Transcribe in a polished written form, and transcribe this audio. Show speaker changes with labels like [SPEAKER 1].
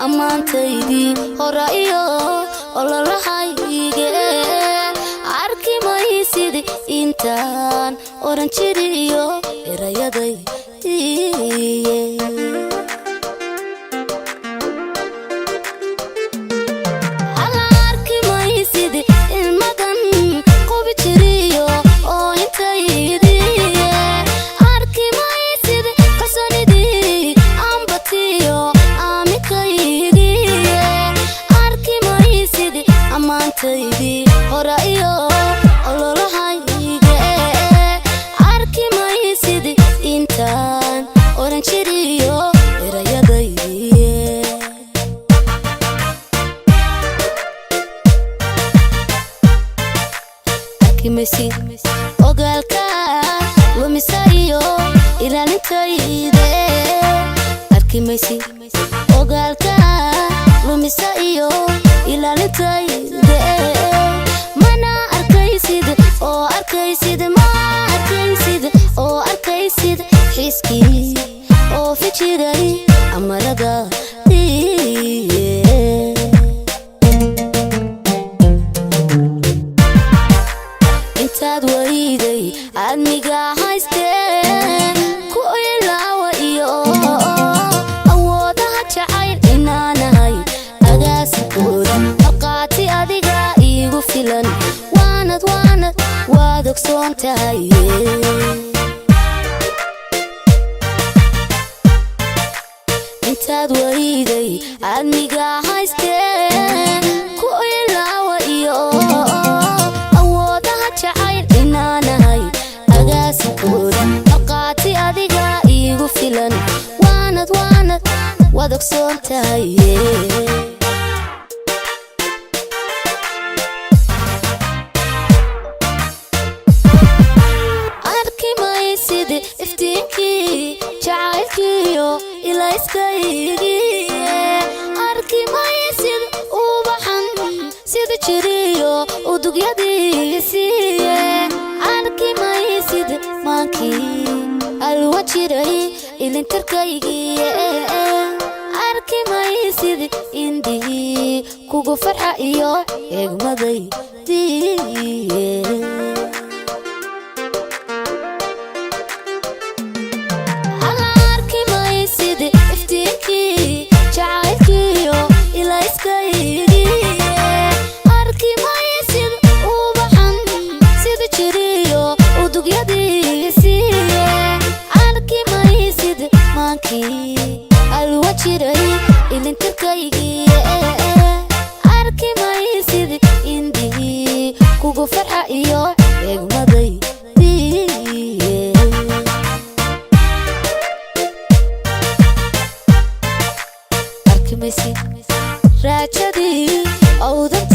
[SPEAKER 1] ammaantaydii hore iyo ololahayge arki maysid intaan oran jiriyo erayaday hore iyo ololahayge arki maysid intaan oran jiriyo erayadaydi arki maysid ogaalka lumisayo ilaalintayde arki maysid ogaalka lumisayo ilaalintayde mana arkaysid oo arkaysid ma arkaysid oo arkaysid xiskii oo fikiray amarada intaad wariday admiga haystee ku ilaawa iyo awoodaha jacayl inaanahay agaasikooda marqaati adiga iigu filan waanad waad ogsoon tahay intaad wariday admiga haystee ku ilaawa iyo awoodaha jacayl inaanahay agaasikooda marqaati adiga iigu filan waanad waad ogsoon tahay iftiinkii jacaylkiyo ilayskaygi arki maysid ubaxan sida jiriyo udugyadiisiiye arki maysid maankii alwa jiray ilintarkaygiye arki maysid indii kugu farxa iyo eegmadaydiye alwa jiray ilintarkaygiye arki maysid indii kugu farxa iyo eegmadaydiye arki maysid raajadii awdan